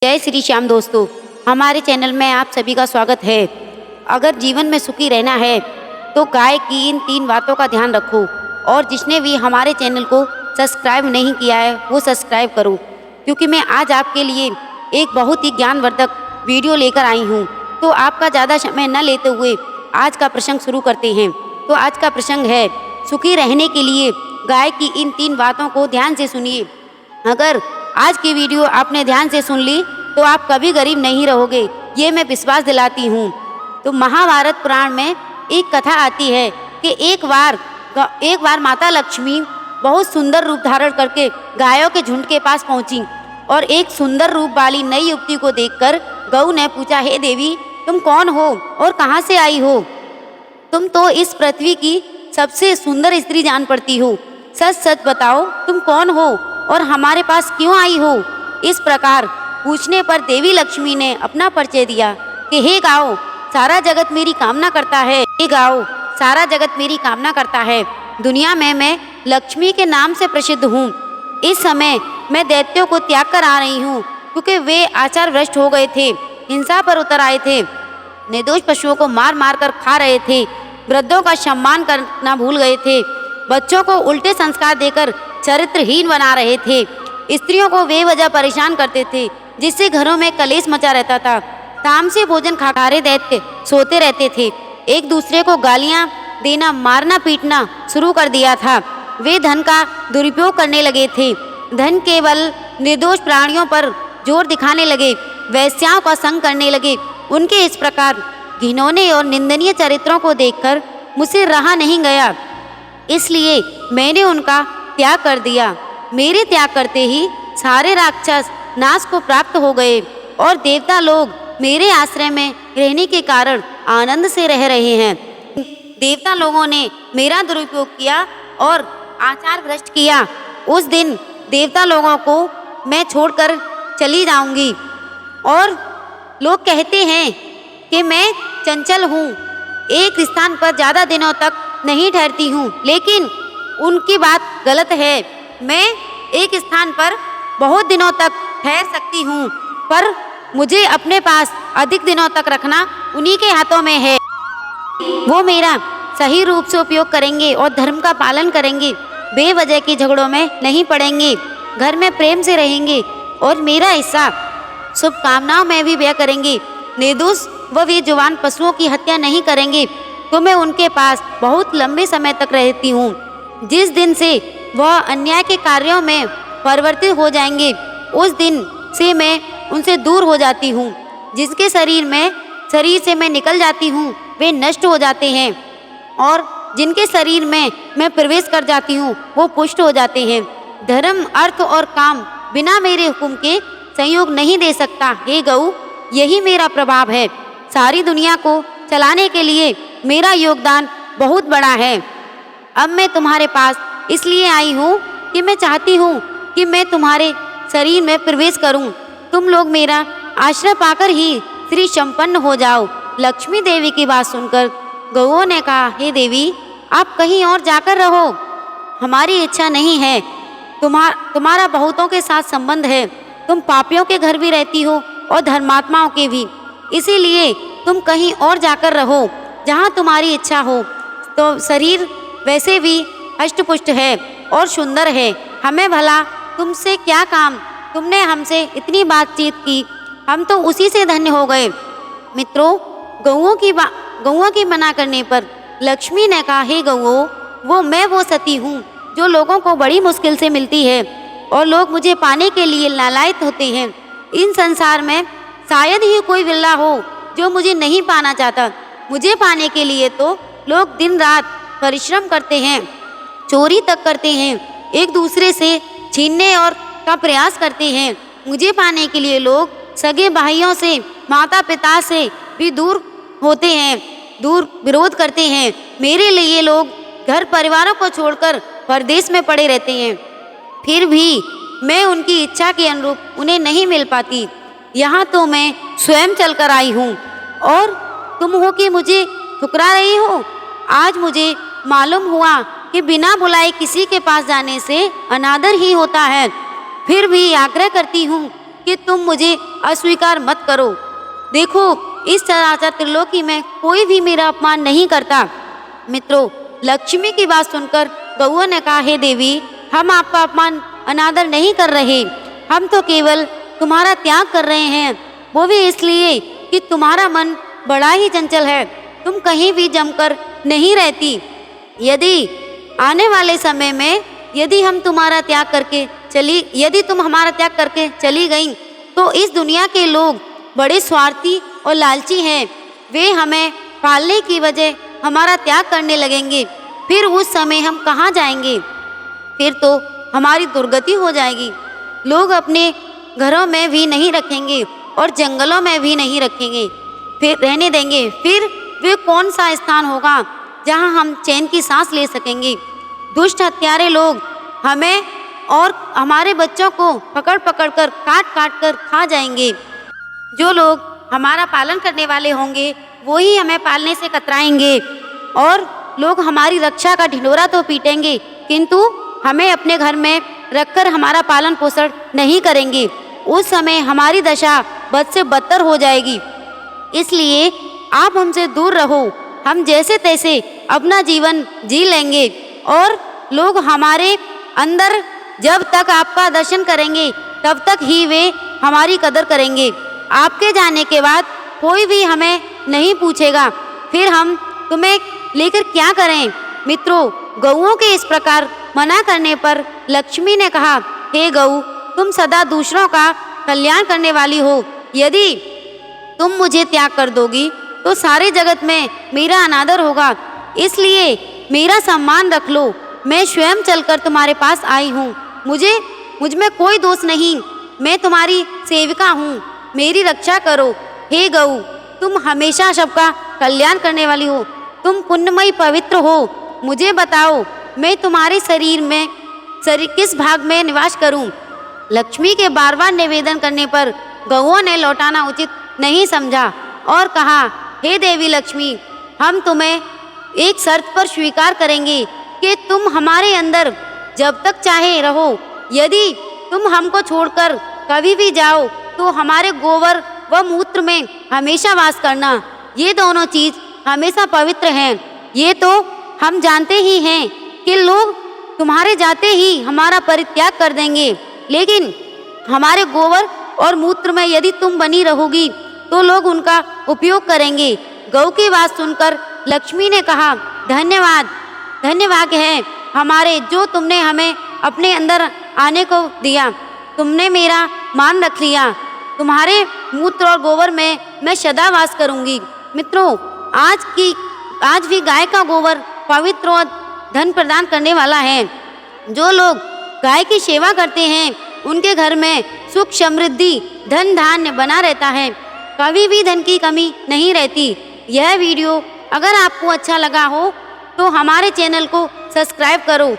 जय श्री श्याम दोस्तों, हमारे चैनल में आप सभी का स्वागत है। अगर जीवन में सुखी रहना है तो गाय की इन 3 बातों का ध्यान रखो और जिसने भी हमारे चैनल को सब्सक्राइब नहीं किया है वो सब्सक्राइब करो, क्योंकि मैं आज आपके लिए एक बहुत ही ज्ञानवर्धक वीडियो लेकर आई हूँ। तो आपका ज़्यादा समय न लेते हुए आज का प्रसंग शुरू करते हैं। तो आज का प्रसंग है, सुखी रहने के लिए गाय की इन 3 बातों को ध्यान से सुनिए। अगर आज की वीडियो आपने ध्यान से सुन ली तो आप कभी गरीब नहीं रहोगे, ये मैं विश्वास दिलाती हूँ। तो महाभारत पुराण में एक कथा आती है कि एक बार माता लक्ष्मी बहुत सुंदर रूप धारण करके गायों के झुंड के पास पहुंची और एक सुंदर रूप वाली नई युवती को देखकर गऊ ने पूछा, हे देवी, तुम कौन हो और कहाँ से आई हो? तुम तो इस पृथ्वी की सबसे सुंदर स्त्री जान पड़ती हो। सच सच बताओ, तुम कौन हो और हमारे पास क्यों आई हो? इस प्रकार पूछने पर देवी लक्ष्मी ने अपना परिचय दिया कि हे गाओ, सारा जगत मेरी कामना करता है। हे गाओ, सारा जगत मेरी कामना करता है। दुनिया में मैं लक्ष्मी के नाम से प्रसिद्ध हूँ। इस समय मैं दैत्यों को त्याग कर आ रही हूँ, क्योंकि वे आचार भ्रष्ट हो गए थे, हिंसा पर उतर आए थे, निर्दोष पशुओं को मार मार कर खा रहे थे, वृद्धों का सम्मान करना भूल गए थे, बच्चों को उल्टे संस्कार देकर चरित्रहीन बना रहे थे, स्त्रियों को बेवजह परेशान करते थे, जिससे घरों में कलेश मचा रहता था। तामसी भोजन खा रहे दैत्य सोते रहते थे, एक दूसरे को गालियां देना, मारना पीटना शुरू कर दिया था। वे धन का दुरुपयोग करने लगे थे, धन केवल निर्दोष प्राणियों पर जोर दिखाने लगे, वैश्याओं का संग करने लगे। उनके इस प्रकार घिनौने और निंदनीय चरित्रों को देखकर मुझसे रहा नहीं गया, इसलिए मैंने उनका त्याग कर दिया। मेरे त्याग करते ही सारे राक्षस नाश को प्राप्त हो गए और देवता लोग मेरे आश्रय में रहने के कारण आनंद से रह रहे हैं। देवता लोगों ने मेरा दुरुपयोग किया और आचार भ्रष्ट किया। उस दिन देवता लोगों को मैं छोड़कर चली जाऊंगी। और लोग कहते हैं कि मैं चंचल हूँ, एक स्थान पर ज़्यादा दिनों तक नहीं ठहरती हूँ, लेकिन उनकी बात गलत है। मैं एक स्थान पर बहुत दिनों तक ठहर सकती हूँ, पर मुझे अपने पास अधिक दिनों तक रखना उन्हीं के हाथों में है। वो मेरा सही रूप से उपयोग करेंगे और धर्म का पालन करेंगे, बेवजह के झगड़ों में नहीं पड़ेंगे, घर में प्रेम से रहेंगे और मेरा हिस्सा शुभकामनाओं में भी व्यय करेंगे, निर्दोष व बेजुबान पशुओं की हत्या नहीं करेंगे। तो मैं उनके पास बहुत लंबे समय तक रहती हूँ। जिस दिन से वह अन्याय के कार्यों में परिवर्तित हो जाएंगे, उस दिन से मैं उनसे दूर हो जाती हूँ। जिसके शरीर से मैं निकल जाती हूँ, वे नष्ट हो जाते हैं, और जिनके शरीर में मैं प्रवेश कर जाती हूँ वो पुष्ट हो जाते हैं। धर्म, अर्थ और काम बिना मेरे हुक्म के संयोग नहीं दे सकता। हे गऊ, यही मेरा प्रभाव है। सारी दुनिया को चलाने के लिए मेरा योगदान बहुत बड़ा है। अब मैं तुम्हारे पास इसलिए आई हूँ कि मैं चाहती हूँ कि मैं तुम्हारे शरीर में प्रवेश करूँ। तुम लोग मेरा आश्रय पाकर ही श्री संपन्न हो जाओ। लक्ष्मी देवी की बात सुनकर गौओं ने कहा, हे देवी, आप कहीं और जाकर रहो, हमारी इच्छा नहीं है। तुम्हारा बहुतों के साथ संबंध है, तुम पापियों के घर भी रहती हो और धर्मात्माओं के भी, इसीलिए तुम कहीं और जाकर रहो जहाँ तुम्हारी इच्छा हो। तो शरीर वैसे भी हष्टपुष्ट है और सुंदर है, हमें भला तुमसे क्या काम? तुमने हमसे इतनी बातचीत की, हम तो उसी से धन्य हो गए। मित्रों, गौओं की मना करने पर लक्ष्मी ने कहा, हे गौओं, मैं वो सती हूँ जो लोगों को बड़ी मुश्किल से मिलती है और लोग मुझे पाने के लिए लालायित होते हैं। इन संसार में शायद ही कोई बिल्ला हो जो मुझे नहीं पाना चाहता। मुझे पाने के लिए तो लोग दिन रात परिश्रम करते हैं, चोरी तक करते हैं, एक दूसरे से छीनने और का प्रयास करते हैं। मुझे पाने के लिए लोग सगे भाइयों से, माता पिता से भी दूर होते हैं, दूर विरोध करते हैं। मेरे लिए लोग घर परिवारों को छोड़कर परदेश में पड़े रहते हैं, फिर भी मैं उनकी इच्छा के अनुरूप उन्हें नहीं मिल पाती। यहाँ तो मैं स्वयं चलकर आई हूँ और तुम हो कि मुझे ठुकरा रही हो। आज मुझे मालूम हुआ कि बिना बुलाए किसी के पास जाने से अनादर ही होता है, फिर भी आग्रह करती हूँ कि तुम मुझे अस्वीकार मत करो। देखो, इस चराचर त्रिलोकी में कोई भी मेरा अपमान नहीं करता। मित्रों, लक्ष्मी की बात सुनकर गौआ ने कहा, हे देवी, हम आपका अपमान अनादर नहीं कर रहे, हम तो केवल तुम्हारा त्याग कर रहे हैं, वो भी इसलिए कि तुम्हारा मन बड़ा ही चंचल है, तुम कहीं भी जमकर नहीं रहती। यदि आने वाले समय में यदि तुम हमारा त्याग करके चली गई तो इस दुनिया के लोग बड़े स्वार्थी और लालची हैं, वे हमें पालने की वजह हमारा त्याग करने लगेंगे। फिर उस समय हम कहाँ जाएंगे? फिर तो हमारी दुर्गति हो जाएगी। लोग अपने घरों में भी नहीं रखेंगे और जंगलों में भी नहीं रखेंगे, फिर रहने देंगे। फिर वे कौन सा स्थान होगा जहाँ हम चैन की सांस ले सकेंगे? दुष्ट हत्यारे लोग हमें और हमारे बच्चों को पकड़ पकड़ कर काट कर खा जाएंगे। जो लोग हमारा पालन करने वाले होंगे वो ही हमें पालने से कतराएंगे, और लोग हमारी रक्षा का ढिंढोरा तो पीटेंगे, किंतु हमें अपने घर में रखकर हमारा पालन पोषण नहीं करेंगे। उस समय हमारी दशा बद से बदतर हो जाएगी। इसलिए आप हमसे दूर रहो, हम जैसे तैसे अपना जीवन जी लेंगे, और लोग हमारे अंदर जब तक आपका दर्शन करेंगे तब तक ही वे हमारी कदर करेंगे। आपके जाने के बाद कोई भी हमें नहीं पूछेगा, फिर हम तुम्हें लेकर क्या करें? मित्रों, गौओं के इस प्रकार मना करने पर लक्ष्मी ने कहा, हे गौ, तुम सदा दूसरों का कल्याण करने वाली हो। यदि तुम मुझे त्याग कर दोगी तो सारे जगत में मेरा अनादर होगा, इसलिए मेरा सम्मान रख लो। मैं स्वयं चलकर तुम्हारे पास आई हूँ, मुझ में कोई दोष नहीं, मैं तुम्हारी सेविका हूँ, मेरी रक्षा करो। हे गौ, तुम हमेशा सबका कल्याण करने वाली हो, तुम पुण्यमयी पवित्र हो। मुझे बताओ, मैं तुम्हारे शरीर किस भाग में निवास करूं? लक्ष्मी के बार बार निवेदन करने पर गौओं ने लौटाना उचित नहीं समझा और कहा, हे देवी लक्ष्मी, हम तुम्हें एक शर्त पर स्वीकार करेंगे कि तुम हमारे अंदर जब तक चाहे रहो। यदि तुम हमको छोड़कर कभी भी जाओ तो हमारे गोबर व मूत्र में हमेशा वास करना। ये दोनों चीज हमेशा पवित्र हैं। ये तो हम जानते ही हैं कि लोग तुम्हारे जाते ही हमारा परित्याग कर देंगे, लेकिन हमारे गोबर और मूत्र में यदि तुम बनी रहोगी तो लोग उनका उपयोग करेंगे। गौ की बात सुनकर लक्ष्मी ने कहा, धन्यवाद है हमारे, जो तुमने हमें अपने अंदर आने को दिया, तुमने मेरा मान रख लिया। तुम्हारे मूत्र और गोबर में मैं सदा वास करूंगी। मित्रों, आज भी गाय का गोबर पवित्र और धन प्रदान करने वाला है। जो लोग गाय की सेवा करते हैं उनके घर में सुख समृद्धि धन धान्य बना रहता है, कभी भी धन की कमी नहीं रहती। यह वीडियो अगर आपको अच्छा लगा हो तो हमारे चैनल को सब्सक्राइब करो।